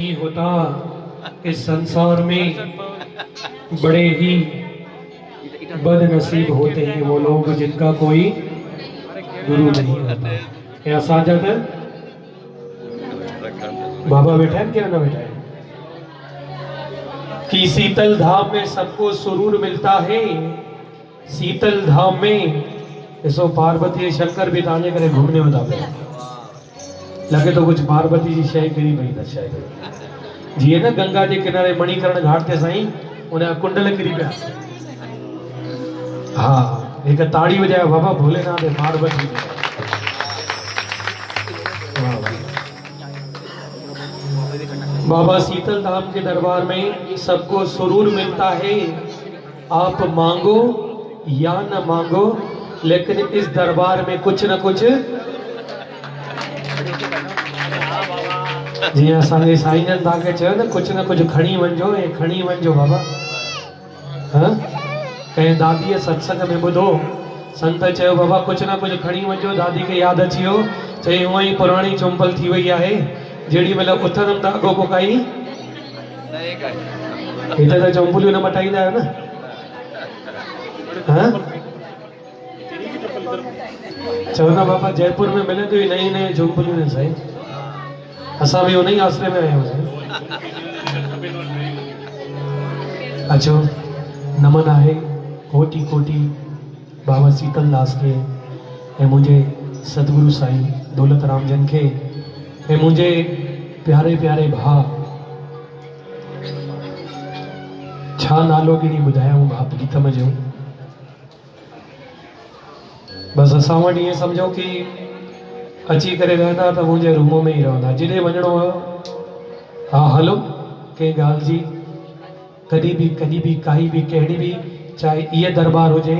नहीं होता इस संसार में बड़े ही बदनसीब होते हैं वो लोग जिनका कोई गुरु नहीं होता। क्या साजत है? बाबा बैठा है क्या ना बैठा है? कि शीतल धाम में सबको सुरूर मिलता है। शीतल धाम में ऐसो पार्वती शंकर भी ताने करे घूमने में दावे लगे तो कुछ पार्वती जी शय करी भाई दर्शाए जी है ना। गंगा के किनारे मणिकरण घाट ते साईं उन्हें कुंडल करी पिया। हाँ एक ताड़ी बजाए बाबा भोलेनाथ है पार्वती। बाबा शीतल धाम के दरबार में सबको सुरूर मिलता है। आप मांगो या न मांगो लेकिन इस दरबार में कुछ न कुछ जी असांजे साईं जन तव्हांखे चयो न कुछ न कुछ खणी वञो ऐं खणी वञो बाबा। हाँ कंहिं दादीअ सत्संग में ॿुधो संत चयो बाबा कुछ न कुछ खणी वञो। दादी खे यादि अची वियो चई हूअं ई पुराणी चुंपल थी वई आहे जेॾी महिल उथंदमि त अॻो पोइ काई हिते त चुंपलियूं न मटाईंदा आहियो न। हाँ चवंदा बाबा जयपुर में मिलंदियूं ई नई नई चुंपलियूं आहिनि साईं। असां भी उन ही आश्रय में आया हुआ। अचो नमन है कोटि कोटि बाबा शीतल दास के ऐं मुझे सतगुरु साईं दौलत राम जन के ऐं मुझे प्यारे प्यारे भा छा नालो गिनी ॿुधायूं भा प्रीतम जो। बस असां वटि ईअं सम्झो कि अची करे रहंदा तो मुझे रूम में ही रहंदा जिथे वञणो हो। हाँ हलो कंहिं ॻाल्हि जी कॾहिं भी काई भी कहिड़ी भी चाहे ये दरबार हुजे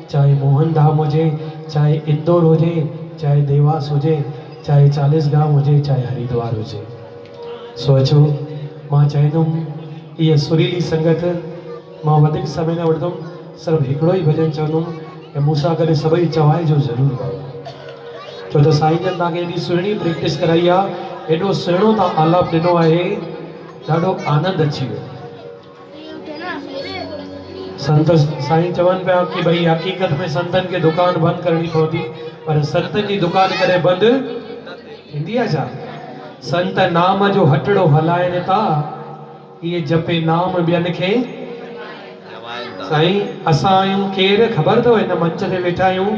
चाहे मोहन धाम हुजे चाहे इंदौर हुजे चाहे देवास हुजे चाहे चालीसगांव हुजे चाहे हरिद्वार हुजे। सो अचो मां चाहींदुमि ये सुरीली संगत मां वधीक समय न वठंदुमि सिर्फ़ु हिकिड़ो ही भॼन चवंदुमि ऐं मूंसां गॾु सभई चवाइजो ज़रूरु बाबा। छो तो साईं जन तव्हांखे एॾी सुहिणी प्रैक्टिस कराई आहे एॾो सुहिणो तव्हां आलाप ॾिनो आहे ॾाढो आनंद अची वियो। संत साईं चवनि पिया कि भई हक़ीक़त में संतनि खे दुकान बंदि करणी पवंदी पर संतनि जी दुकान कॾहिं बंदि थींदी आहे छा? संत नाम जो हटड़ो हलाइनि था इहे जपे नाम ॿियनि खे। साईं असां आहियूं केरु ख़बर अथव हिन मंच ते वेठा आहियूं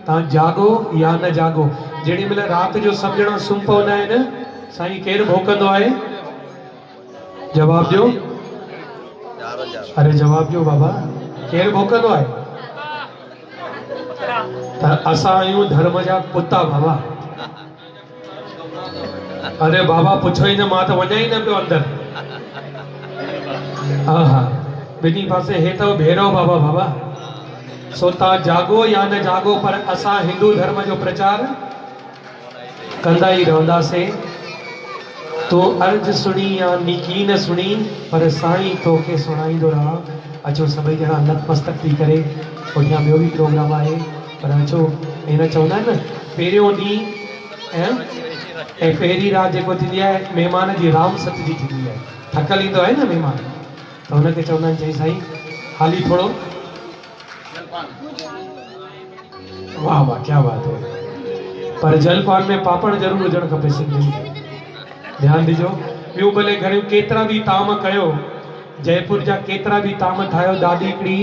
तव्हां जागो या न जागो। जेॾी महिल राति जो सभु ॼणा सुम्ही पवंदा आहिनि साईं केरु भौंकंदो आहे? जवाब ॾियो। अरे जवाब ॾियो बाबा केरु भौंकंदो आहे? त असां आहियूं धर्म जा पुता बाबा। अरे बाबा पुछो ही न मां त वञा ही न पियो अंदरि। हाँ हाँ ॿिन्ही पासे हे अथव भैरव बाबा बाबा। सो तव्हां जागो या न जागो पर असां हिंदू धर्म जो प्रचार कंदा ही रहंदासीं। तो अर्ज सुनी या निकी न सुनी पर साईं तोखे सुणाईंदो रहा। अचो सभई ॼणा नतमस्तक थी करे पुठियां ॿियो भी प्रोग्राम आहे पर अचो हिन चवंदा आहिनि न पहिरियों ॾींहुं ऐं पहिरीं राति जेको थींदी आहे महिमान जी राम सतजी थींदी आहे। थकल ईंदो आहे न महिमान त हुनखे चवंदा आहिनि चई साईं हाली थोरो। वाह वाह क्या बात है। पर जलपान में पापड़ जरूर हुजणु खपे सिंधियुनि खे ध्यानु ॾिजो। ॿियूं भले घणियूं केतिरा भी ताम कयो जयपुर जा केतिरा भी ताम ठाहियो। दादी हिकिड़ी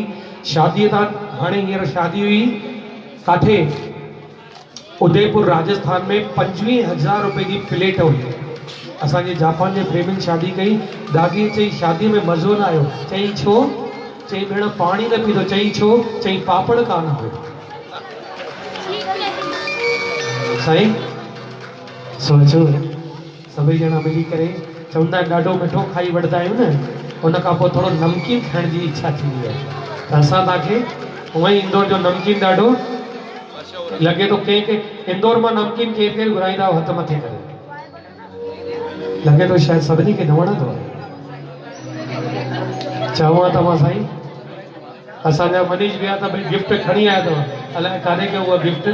शादीअ तां हाणे हींअर शादी हुई काथे उदयपुर राजस्थान में 25,000 रुपए जी प्लेट हुई। असांजे जापान जे प्रेमिन शादी कई। दादी चई शादी में मज़ो न आयो। चई छो? चई भेण पाणी न पीतो। चई छो? चई पापड़ कान हुयो। साईं सोचो सभई ॼणा मिली करे चवंदा आहिनि ॾाढो मिठो खाई वठंदा आहियूं न उन खां पोइ थोरो नमकीन खाइण जी इच्छा थींदी आहे त असां तव्हांखे हूअं ई इंदौर जो नमकीन ॾाढो लॻे थो। कंहिं इंदौर मां नमकीन केरु केरु घुराईंदा हथ मथे करे लॻे थो शायदि सभिनी खे न वणंदो आहे। चवां त मां साईं असांजा मनीष भैया त भई गिफ्ट खणी आया अथव अलाए काॾे कयो उहा गिफ्ट।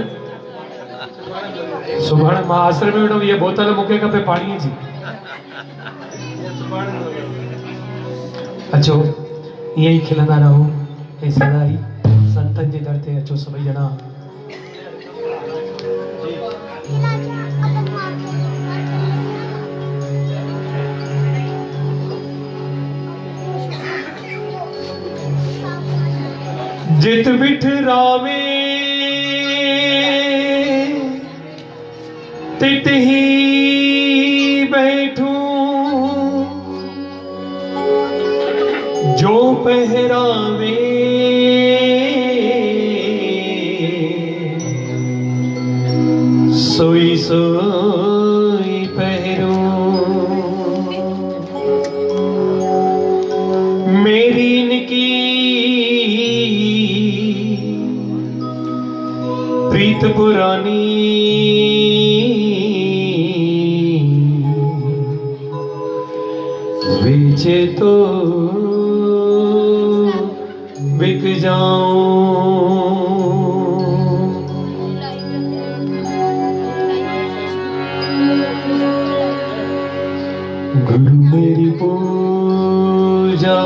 सुभाणे मां आश्रम में वेठो ये बोतल मूंखे खपे पाणीअ जी। अचो ईअं ई खिलंदा रहो ऐं सदा ई संतनि जे दर ते अचो सभई ॼणा। जित बिठरावे तित ही बैठूं, जो पहरावे सोई सोई पहरूं। मेरी इनकी प्रीत पुरानी बेचे तो बिक जाऊं। गुरु मेरी पूजा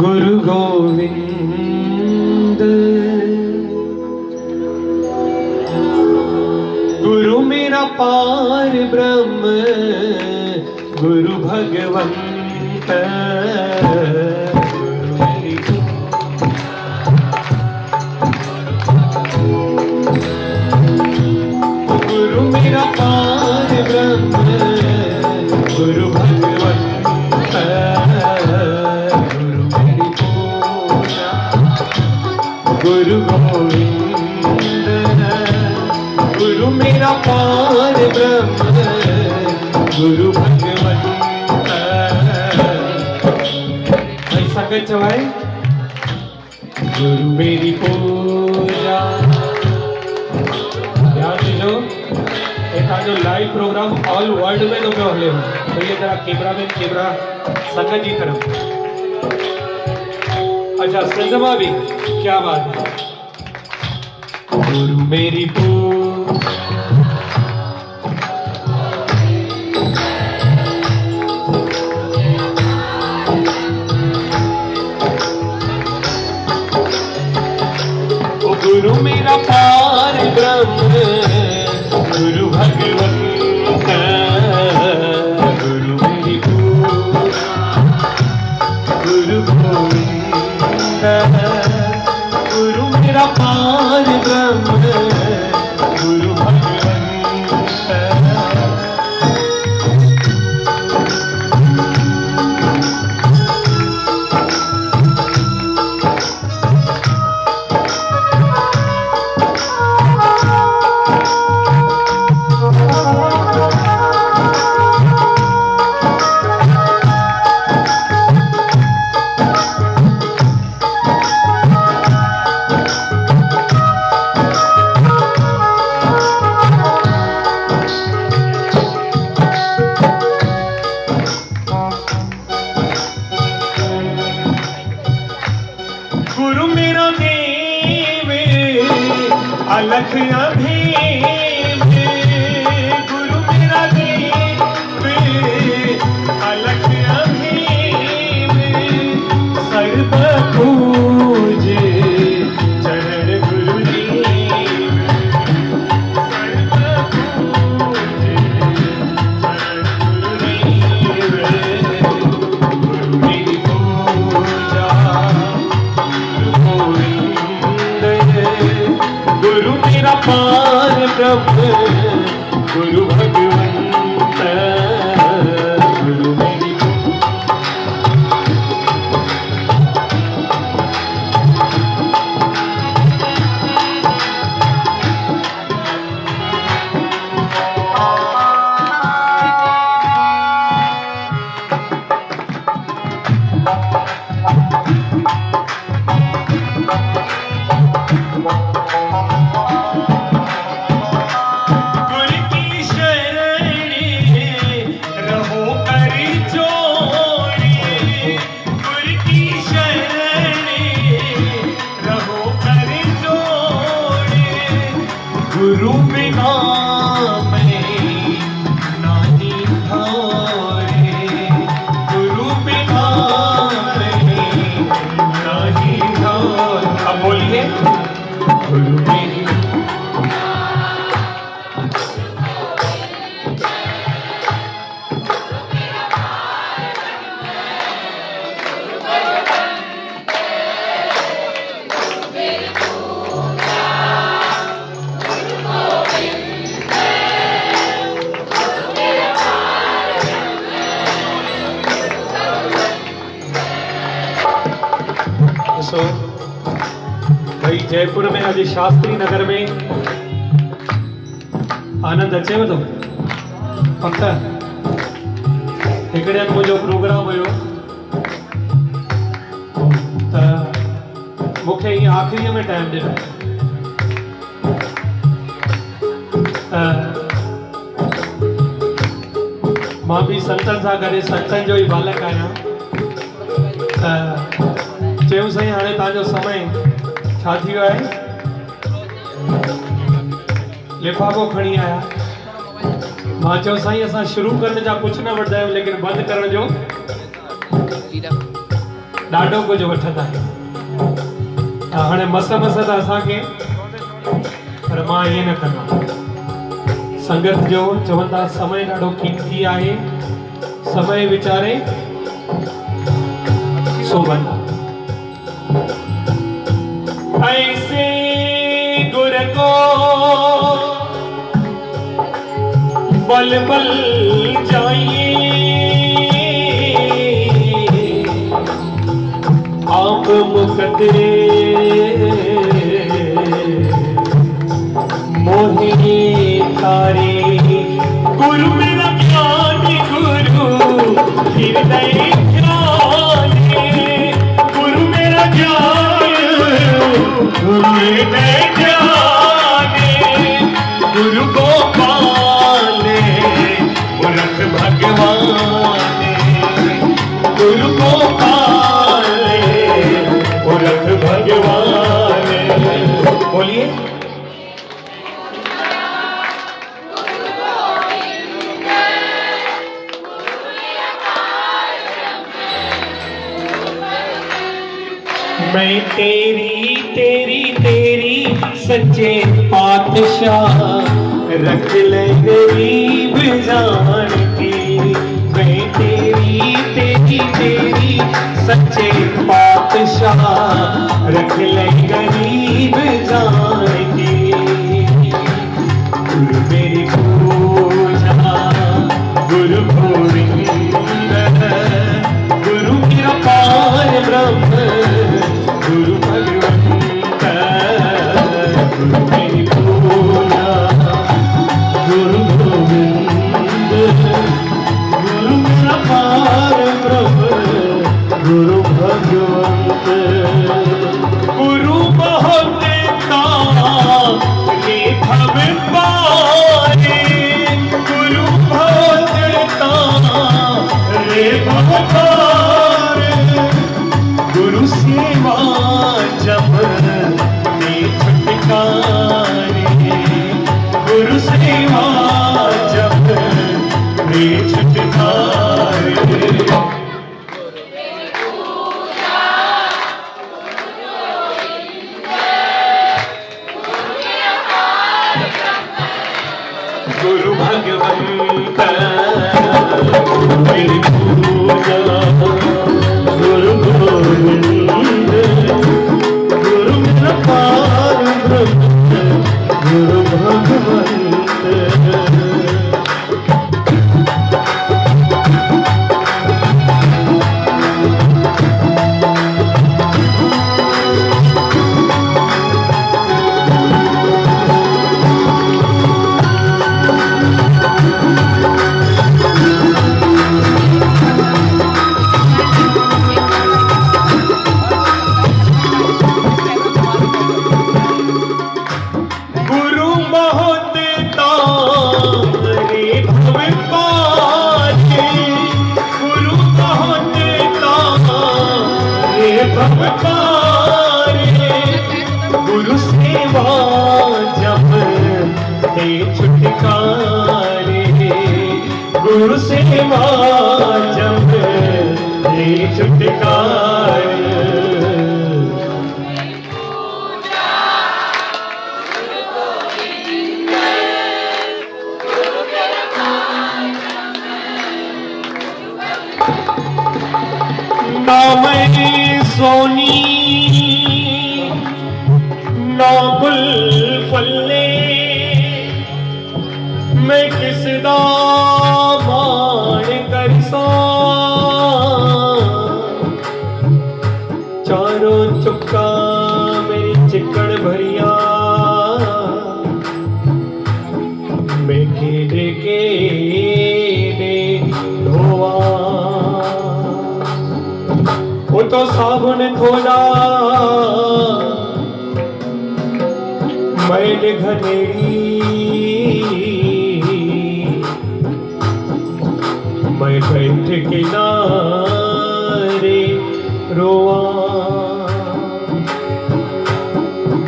गुरु गोविंद, गुरु मेरा पार ब्रह्म गुरु भगवंत। गुरु मेरी गुरु मेरा पार ब्रह्म गुरु भगवंत। गुरु मेरी पूजा गुरु गोविंद, गुरु मेरा पार ब्रह्म गुरु भगवंत। भाई संगत चवाए गुरु मेरी पूजा। ध्यान दीजो जो लाइव प्रोग्राम ऑल वर्ल्ड में तो हले हो तो ये जरा कैमरा में कैमरा संगत जी तरफ। अच्छा संगमा भी क्या बात है। गुरु मेरी पूजा गुरु मेरा पार ब्रह्म गुरु भगवंत। गुरु मेरी पूजा गुरु गोविंद, गुरु मेरा पार ब्रह्म गुरु भगवंत। ॾिसो भाई जयपुर में अॼु शास्त्री नगर में आनंद अचेव थो पक हिकिड़े ॾींहुं मुंहिंजो प्रोग्राम हुयो त मूंखे ईअं आख़िरीअ में टाइम ॾिनो मां बि संतनि सां गॾु संतनि जो ई बालक आहियां चयूं साईं हाणे तव्हांजो समय छा थी वियो आहे लिफ़ाफ़ो खणी आया मां चयो साईं असां शुरू करण जा कुझु न वठंदा आहियूं लेकिन बंदि करण जो ॾाढो कुझु वठंदा आहियूं हाणे मस त असांखे पर मां ईअं न कंदो संगत जो चवंदा समय ॾाढो कीमती आहे समय वीचारे सो बंदा ऐसे गुर को बल बल जाइए आप मुकदरे मोहे तारे गुरु मेरा ज्ञानी गुरु हृदय ज्ञानी गुरु मेरा ज्ञानी गुरु हृदय ज्ञानी गुरु गोपाल मूर्ख भगवान गुरु गोपाल मूर्ख भगवान बोलिए मैं तेरी तेरी तेरी सच्चे पातशाह रख ले गरीब जान की मैं तेरी तेरी तेरी सच्चे पातशाह रख ले गरीब जान की गुरु मेरी पूजा गुरु गोविंद गुरु मेरा पार ब्रह्म गुरु भगवंत गुरु मेरी पूजा गुरु गोविंद गुरु मेरा पार ब्रह्म गुरु भगवंत गुरु बहुत तारे भव पारे गुरु बहुत तारे भव पारे गुरु सेवा जब ने छुटकारे गुरु सेवा जब ने छुटकारे गुरु भगवंत मेरी पूजा गुरु गोविंद गुरु मेरा पार ब्रह्म गुरु भगवंत गुरु सेवा जब ते छुटकारे गुरु सेवा जब ते छुटकारे ना मैं सोनी ना गुल फल्ले मैं किस दा मान करसा चारों चुप तो साबुन थोड़ा मैल घनेरी मैं बैठ किनारे रोआ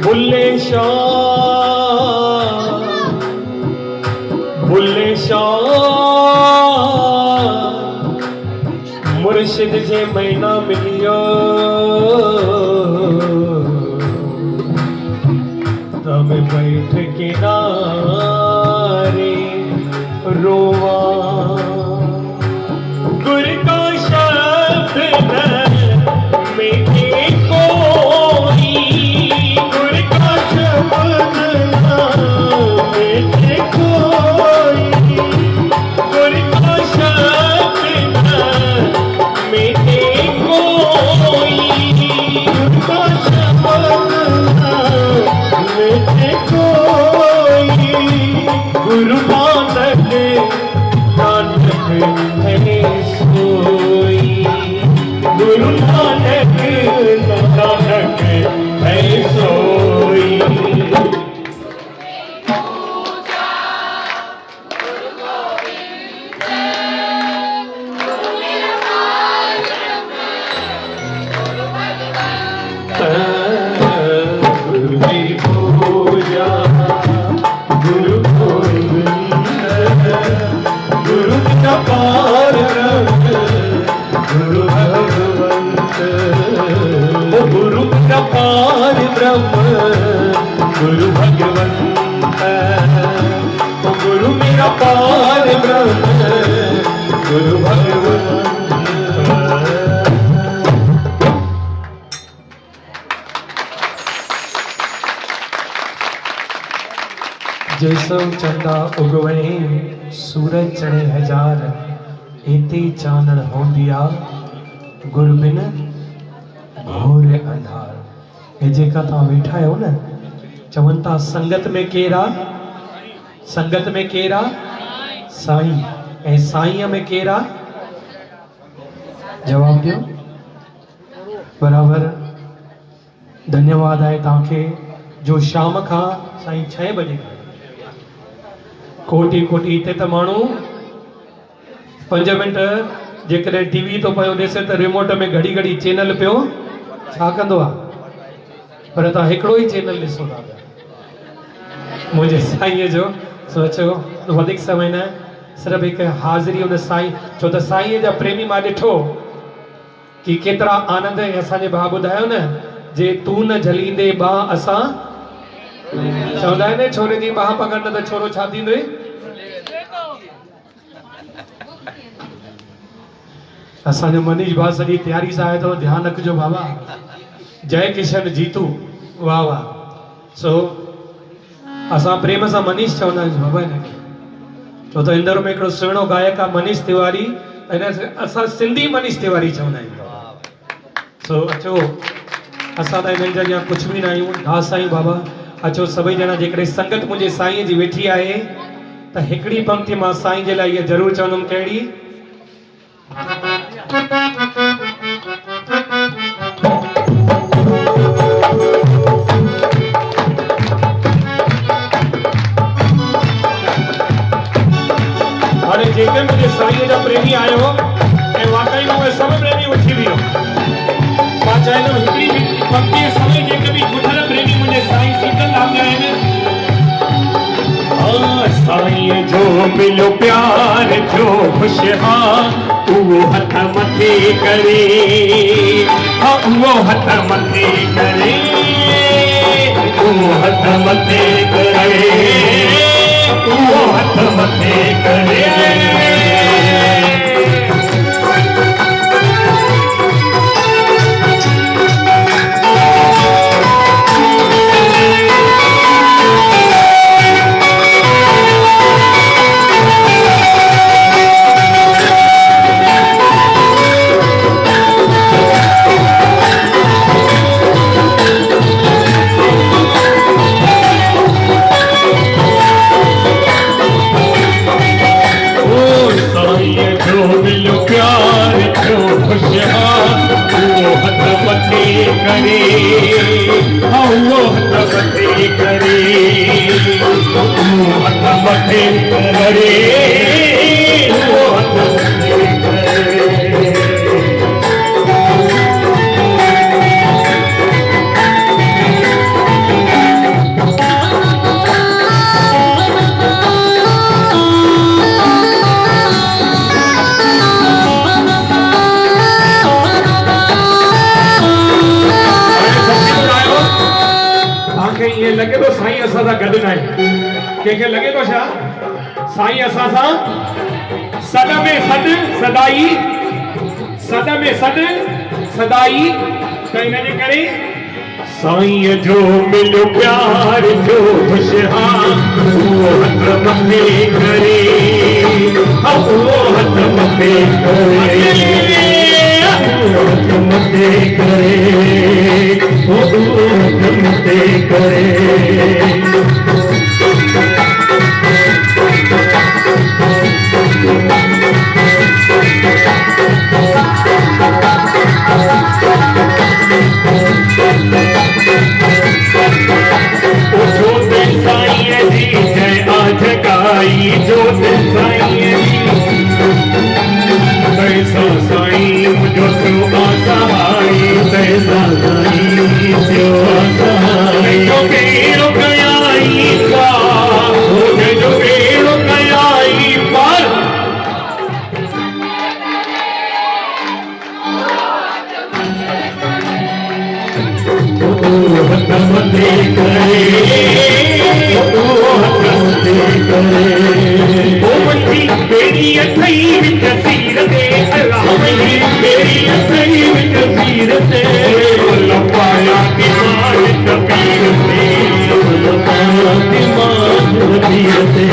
बुल्ले शाह मुर्शिद जे महीना मिलियो तब बैठ किनारे रोवा गुर का शब्द मीठे कोई गुर का शब्द मीठे कोई गुर का शब्द मीठे कोई गुर का शब्द मीठे कोई गुरु नानक है सोई गुरु नानक है सोई गुरु की पूजा गुरु गुरु का पार गुरु भगवंत गुरु का पार ब्रह्म गुरु भगवंत गुरु मेरा पार ब्रह्म गुरु भगवंत जैसो चंदा उगवे सूरज चढ़े हजार एते चानण होंदिया गुर बिन घोर अंधार। ये जेका तव्हां वेठा आहियो न चवनि था संगत में केरा साईं ऐं साईं में केरा जवाब दियो बराबर। धन्यवाद आहे तव्हांखे जो शाम खां साईं 6 बजे कोटि कोटि हिते त माण्हू 5 मिंट जेकॾहिं टीवी तो पियो ॾिसे त रिमोट में घड़ी घड़ी चैनल पियो छा कंदो आहे पर तव्हां हिकिड़ो ई चैनल ॾिसो था मुंहिंजे साईंअ जो सोचो वधीक समय न सिर्फ़ु हिकु हाज़िरी हुन साईं छो त साईंअ जा प्रेमी मां ॾिठो कि केतिरा आनंद ऐं असांजे भाउ ॿुधायो न जे तूं न झलींदे बा असां चवंदा आहिनि छोरे जी बाह पकड़ न त छोरो छा थींदो असांजो मनीष भाउ सॼी तयारी सां आयो अथव ध्यानु रखिजो बाबा जय किशन जीतू वाह वाह सो असां प्रेम सां मनीष चवंदा आहियूं बाबा हिनखे छो त इंदौर में हिकिड़ो सुहिणो गायक आहे मनीष तिवारी असां सिंधी मनीष तिवारी चवंदा आहियूं सो अचो असां त हिननि जा अॻियां कुझु बि न आहियूं दास साईं बाबा अचो सभई ॼणा जेकॾहिं संगत मुंहिंजे साईं जी वेठी आहे त हिकिड़ी पंक्ति मां साईं जे लाइ इहा ज़रूरु चवंदुमि कहिड़ी हाणे जेके मुंहिंजे साईं जा प्रेमी आयो ऐं वाकई में उहे सभु प्रेमी उथी वियो मां चाहींदुमि हिकिड़ी पंक्ति समय जेके बि ॿुधल प्रेमी मुंहिंजे साईं सीतल लाल आहिनि साईं जो मिलो प्यार जो खुशहाल उहो हथ मथे करे उहो हथ मथे करे उहो हथ मथे करे उहो हथ मथे करे प्यार जो खुशहाल हथ मथे करे, वो हथ मथे करे, हथ मथे करे, वो हथ मथे करे। ये लगे तो साईं असा सा गड ना के लगे तो छा साईं असा सा सद में सद सदाई, सद में सद सदाई, तो इन्हें करे साईं जो मिलो प्यार जो खुशहाल, वो हथ मथे करे, वो हथ मथे करे, वो हथ मथे करे, वो हथ मथे करे। तैसा साईं मुझो थियो आसहाई, तैसा साईं थियो आसहाई, जो बेड़ो कयाई पार, जो बेड़ो कयाई पार, हथ मथे करे, हथ मथे करे। ओ मुंहिंजी बेड़ी अथई विच सीर ते, रामई बेड़ी अथई विच सीर ते, लपाया दिमाग तपीर ते, लपाया दिमाग तपीर ते।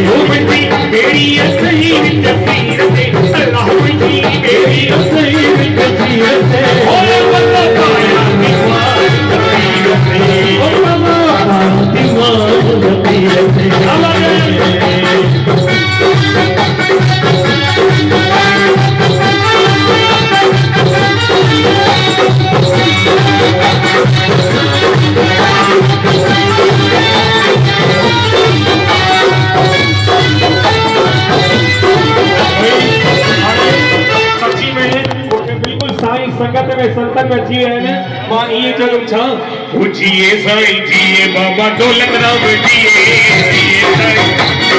ओ मुंहिंजी बेड़ी अथई विच सीर ते, रामई बेड़ी अथई विच सीर ते, लपाया दिमाग तपीर ते, लपाया दिमाग तपीर ते। संगत में संतन में अची विया आहिनि, मां इएं चवंदुमि छा जिए साईं जिए बाबा दौलत राम जिए,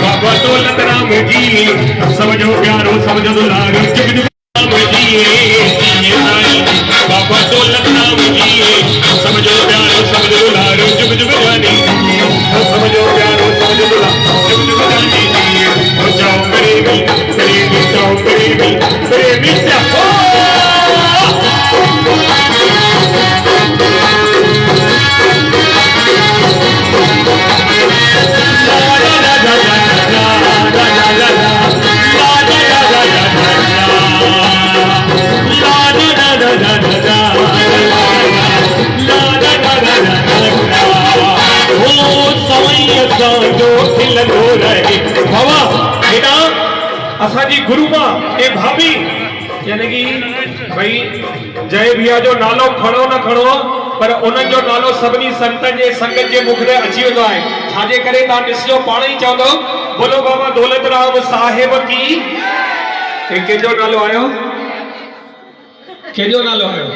बाबा दौलत राम जिए, समझो प्यारो समझो दुलारो, जुग जुग राम जिए, जिए साईं बाबा दौलत राम जिए, समझो प्यारो समझो दुलारो, जुग जुग जानी जिए, समझो प्यारो समझो दुलारो, जुग जुग जानी जिए। जाओ करेगी करेगी, जाओ करेगी करेगी, असांजी गुरु मां ए भाभी यानी कि भाई जय भैया जो नालो खणो न खणो, पर उन्हनि जो नालो सभिनी संतनि जे संगत जे मुख ते अची वेंदो आहे, छाजे करे तव्हां ॾिसजो पाण ई चवंदो बोलो बाबा दौलत राम साहिब की। कंहिंजो नालो आयो, कंहिंजो नालो आयो,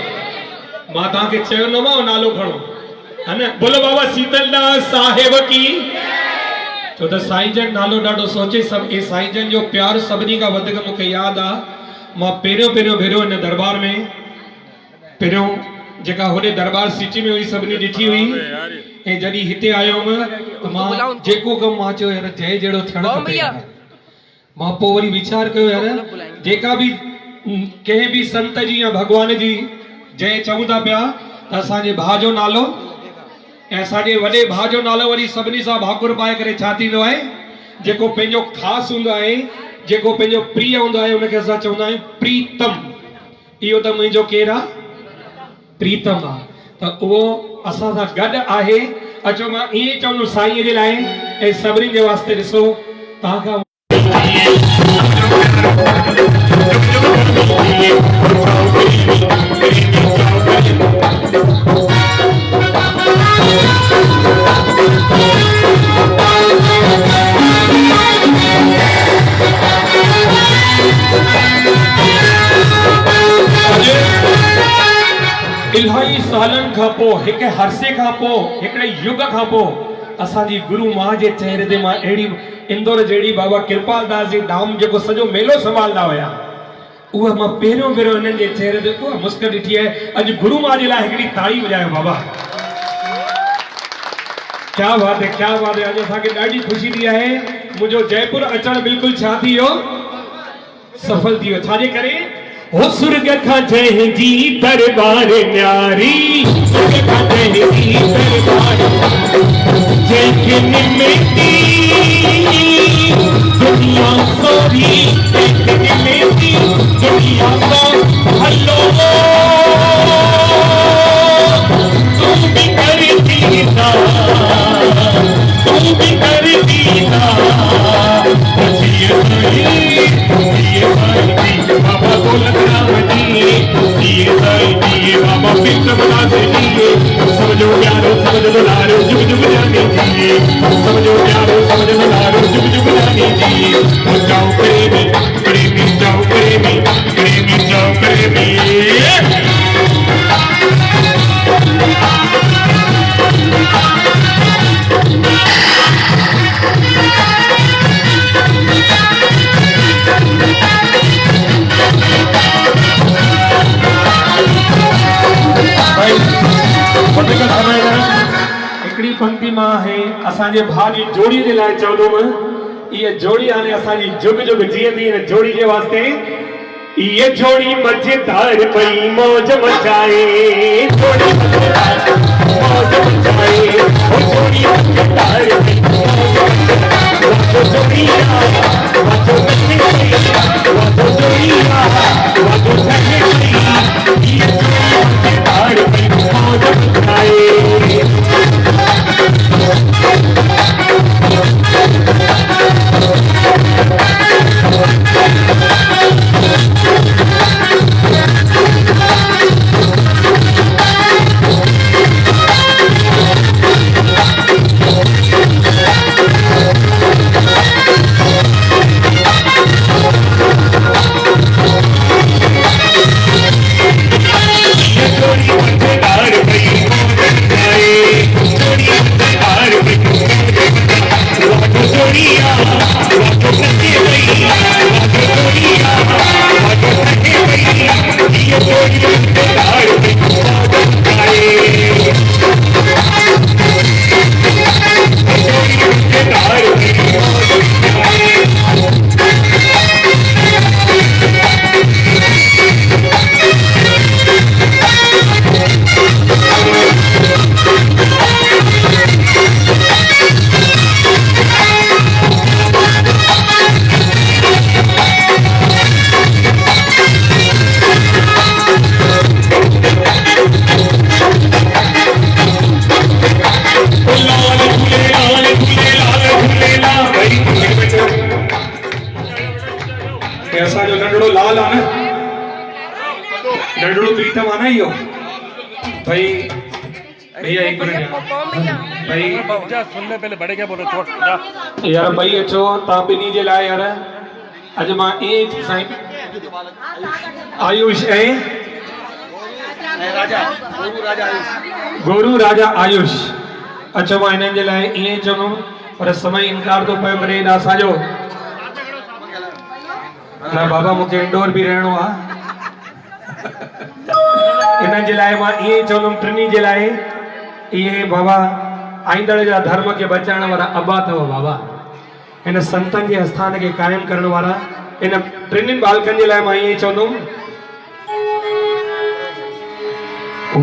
मां तव्हांखे चयो न मां नालो खणो है न, बोलो बाबा शीतलदास साहिब की। तो त साईं जन नालो ॾाढो सोचे, सभु ए साईं जन जो प्यार सभिनी खां वधीक मूंखे यादि आहे। मां पहिरियों भेरो हिन दरबार में पहिरियों जेका होॾे दरबार सिटी में हुई सभिनी ॾिठी हुई, ऐं जॾहिं हिते आयो हुउमि त मां जेको कमु मां चयो यार जय जहिड़ो थियणु खपे, मां पोइ वरी वीचार कयो यार जेका बि कंहिं बि संत जी या भॻवान जी जय चऊं था पिया त असांजे भाउ जो नालो ऐं असांजे वॾे भाउ जो नालो वरी सभिनी सां भाकुर पाए करे छा थींदो आहे, जेको पंहिंजो ख़ासि हूंदो आहे, जेको पंहिंजो प्रिय हूंदो आहे उनखे असां चवंदा आहियूं प्रीतम। इहो त मुंहिंजो केरु आहे, प्रीतम आहे, त उहो असां सां गॾु आहे। अचो मां ईअं चवंदुमि साईं जे लाइ ऐं सभिनी जे वास्ते ॾिसो तव्हांखां सालन खां पोइ हिकु हरसे खां पोइ हिकिड़े युग खां पोइ असांजी गुरु मां जे चेहरे ते मां अहिड़ी इंदौर जहिड़ी बाबा कृपाल दास जी धाम जेको सॼो मेलो संभालंदा हुया उहा मां पहिरियों भेरो हिननि जे चेहरे ते उहा मुस्क ॾिठी आहे। अॼु गुरु मां जे लाइ हिकिड़ी ताड़ी वॼायो बाबा। क्या बात है, क्या बात है। अॼु असांखे ॾाढी ख़ुशी थी आहे। मुंहिंजो जयपुर अचणु बिल्कुलु छा थी वियो, सफल थी वियो। छाजे करे? हो सुर्ग खां जंहिंजी दरबार न्यारी, सुर्ग खां जंहिंजी दरबार जंहिंखे निमेती दुनिया सारी, जंहिंखे निमेती दुनिया सारी। हलो तू भी कर दीदा, तू भी कर दीदा। बाबा दौलत राम जी, बाबा पिंडमना से जी। समझो प्यारो समझ दुलारो जुग जुग जाने जी, समझो प्यारो समझ दुलारो जुग जुग जाने जी। जाओ प्रेमी प्रेमी, जाओ प्रेमी प्रेमी, जाओ प्रेमी। हिकिड़ी पंक्ति मां है असांजे भाउ जी जोड़ी जे लाइ चवंदुमि। इहा जोड़ी हाणे असांजी जुग जुग जीअंदी। हिन जोड़ी जे वास्ते ये जोड़ी मजेदार पई मौज मचाए, जोड़ी मजेदार मौज मचाए, ओ जोड़ी मजेदार पई मौज मचाए। वाजो जोड़िया वाजो नचे, वाजो जोड़िया वाजो नचे। ये जोड़ी मजेदार पई मौज मचाए। भाई भैया एक मिनट भाई सुन ले पहले बड़े क्या बोल रहे छोड़ यार भाई अचो तव्हां ॿिन्ही जे लाइ यार अॼु मां ईअं साईं आयुष ऐं गुरु राजा आयुष अचो मां हिननि जे लाइ ईअं चवंदुमि पर समय इनकार थो पियो करे असांजो न बाबा मूंखे इंडोर बि रहणो आहे। इन्हनि जे लाइ मां ईअं चवंदुमि टिनी जे लाइ इहे बाबा आईंदड़ जा धर्म खे बचाइण वारा अबा अथव बाबा। हिन संतनि जे आस्थान खे क़ाइमु करण वारा इन टिनिनि बालकनि जे लाइ मां ईअं चवंदुमि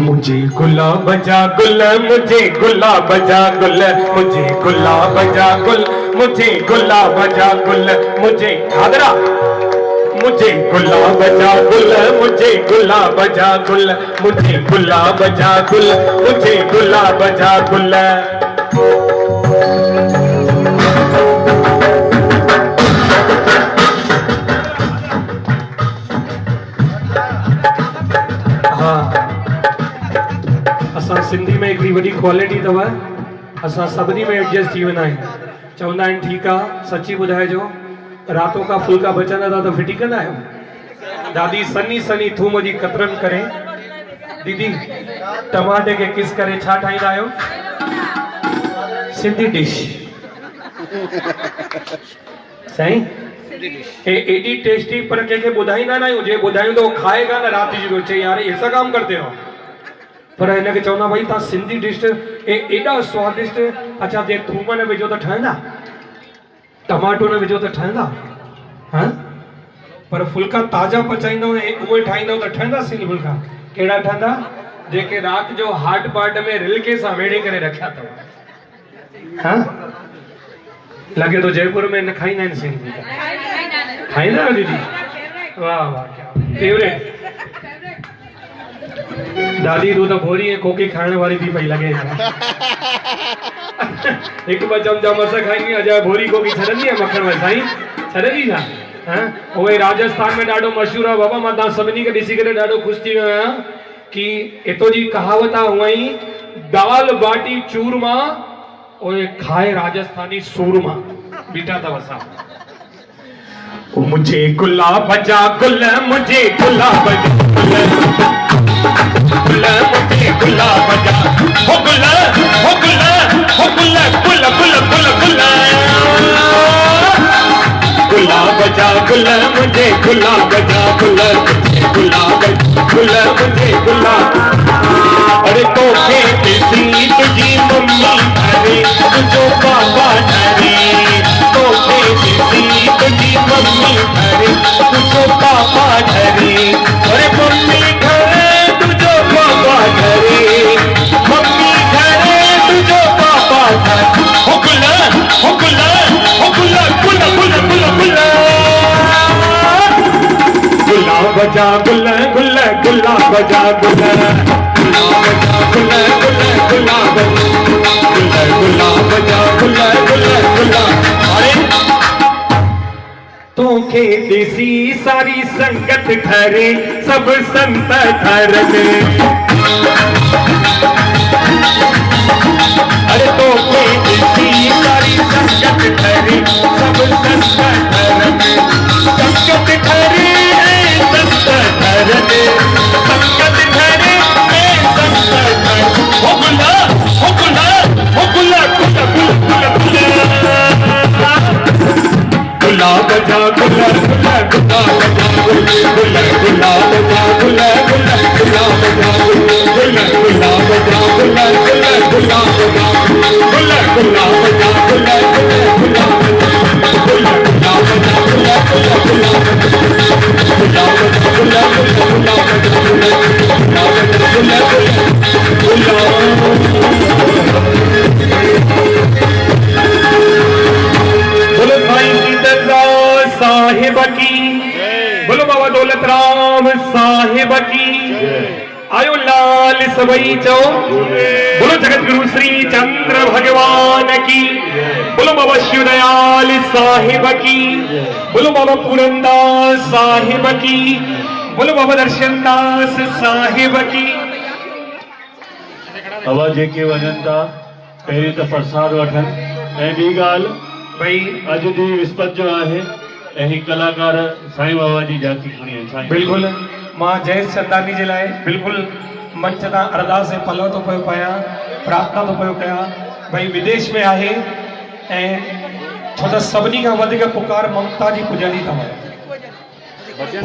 मुझे गुलाब जा गुल, मुझे गुलाब जा गुल, मुझे गुलाब जा गुल, मुझे गुलाब जा गुल, मुझे घाघरा मुझे गुलाब जा गुल, मुझे गुलाब जा गुल, मुझे गुलाब जा गुल, मुझे गुलाब जा गुल। हाँ असां सिंधी में हिकिड़ी वॾी क्वालिटी अथव, असां सभिनी में एडजस्ट थी वेंदा आहियूं। चवंदा आहिनि ठीकु आहे सची ॿुधाइजो रातों का फुल्का बचंदा था तो फिटी कंदा आहियो। दादी सनी सनी थूम जी कतरन करे दीदी टमाटे के किस करे छा ठाहींदा आहियो? सिंधी डिश साईं एडी टेस्टी पर कंहिंखे ॿुधाईंदा न आहियूं, जे ॿुधायूं त उहो खाएगा न राति जी रोटी यार ऐसा काम करते हो, पर हिनखे चवंदा भाई तव्हां सिंधी डिश एॾा स्वादिष्ट। अच्छा जे थूम न विझो त ठहंदा, टमाटो न विझो त ठहंदा, हाँ पर फुल्का ताज़ा पचाईंदव ऐं उहे ठाहींदव त ठहंदा सिंधी फुल्का। कहिड़ा ठहंदा? जेके राति जो हाट बाट में रिलके सां वेड़े करे रखिया अथव। हाँ लॻे थो जयपुर में न खाईंदा आहिनि सिंधी फुल्का, खाईंदा आहियो दीदी? वाह वाह क्या फेवरेट। दादी तू तो भोरी है कोकी खाने वाली थी पई लगे एक बार चमचा मस खाई अजा भोरी कोकी छॾंदी आहे मखण में साईं छॾंदी छा? हां ओए राजस्थान में ॾाढो मशहूर आहे बाबा। मां तव्हां सभिनी खे ॾिसी करे ॾाढो ख़ुशि थी वियो आहियां कि इतो जी कहावत आहे हूअं ई दाल बाटी चूरमा ओए खाए राजस्थानी सूरमा बीठा अथव असां। मुझे गुलाब जा गुल मुझे गुलाब जा गुल मुझे गुलाब जा हो गुल हो गुल हो गुल गुल गुल गुल गुल गुलाब जा गुल मुझे गुलाब जा गुल गुलाब गुल मुझे गुलाब। अरे तो किसी तुझी मम्मी अरे तुझो पापा डरे, तो किसी तुझी मम्मी अरे तुझो पापा डरे। अरे मम्मी घरे तुझो पापा डरे, मम्मी घरे तुझो पापा डरे। हो गुल हो गुल हो गुल गुल गुल गुल गुल गुलाब जा गुल गुल गुलाब जा गुल गुलाब जा गुल गुल गुलाब गुल गुलाब जा गुल गुल गुलाब। अरे तोखे ॾिसी सारी संगत ठरे सब संत ठरनि। अरे तोखे ॾिसी सारी संगत ठरे सब संत ठरनि। संगत ठरे संत ठरनि, संगत ठरे संत ठरनि। हो गुला हो गुला हो गुला गुल गुल गुल गुलाब जा गुल गुल गुलाब जा गुल गुल गुलाब जा गुल गुल गुलाब जा गुल गुल गुलाब जा गुल गुल गुलाब जा गुल गुलाब जा गुल गुल गुलाब जा गुल गुलाब जा गुल गुल गुलाब गुलाब जा गुल गुल गुलाब जा गुल गुलाब जा बोलो भाई दरबार साहिब की, बोलो बाबा दौलत राम साहिब की। आयो लाल सबई चो, बोलो जगत गुरु श्री चंद्र भगवान की, बोलो बाबा शिवदयाल साहिब की, बोलो बाबा पूरनदास साहिब की, बोलो बाबा दर्शनदास साहिब की। अवा जेके वञनि था पहिरीं त प्रसाद वठनि ऐं ॿी ॻाल्हि भाई अॼु ॾींहुं विस्पति जो आहे ऐं ही कलाकार साईं बाबा जी झांकी खणी आहिनि। साईं बिल्कुल मां जयेश चंदानी जे लाइ बिल्कुल मंच तां अरदास ऐं पलव थो पियो पायां, प्रार्थना थो पियो कयां। भाई विदेश में आहे ऐं छो त सभिनी खां वधीक पुकार ममता जी पुॼंदी अथव।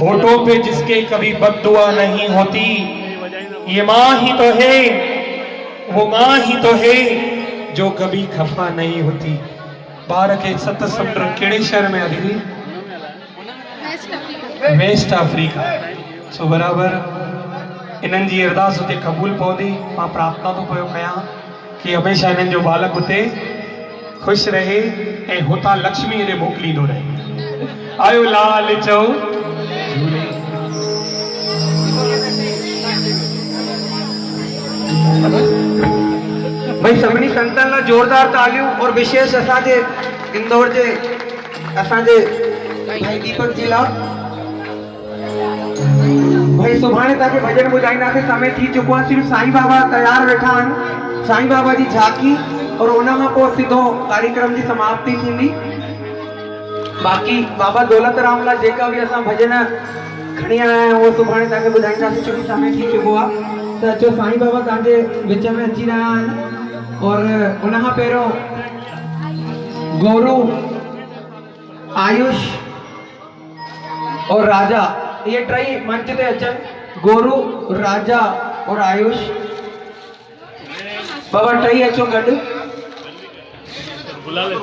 होठों पे जिसके कभी बददुआ नहीं होती, ये माँ ही तो है, वो माँ ही तो है जो कभी खफा नहीं होती। ॿार खे सत समुंड कहिड़े शहर में आहे दीदी? Waste Africa. सो बराबर इन्हनि जी अरदास हुते क़बूल पवंदी। मां प्रार्थना थो पियो कयां कि हमेशह इन्हनि जो बालक हुते ख़ुशि रहे ऐं हुतां लक्ष्मी ॾे मोकिलींदो रहे। आयो लाल चओ झूले। भाई सभिनी संतन लाइ जोरदार तालियूं और विशेष असांजे इंदौर जे असांजे भाई दीपक जी लाइ। भाई सुभाणे तव्हांखे भॼन ॿुधाईंदासीं, समय थी चुको आहे। सिर्फ़ु साईं बाबा तयारु वेठा आहिनि, साईं बाबा जी झांकी और उन खां पोइ सिधो कार्यक्रम जी समाप्ति थींदी। बाक़ी बाबा दौलत राम लाइ जेका बि असां भॼन खणी आया आहियूं उहो सुभाणे तव्हांखे ॿुधाईंदासीं, छोकी समय थी चुको आहे। त अचो साईं बाबा तव्हांजे विच में अची रहिया आहिनि और उनखां पहिरियों गौरू आयुष और राजा ये टई मंच ते अचनि गौरू राजा और आयुष बाबा टई अचो गॾु बुला ले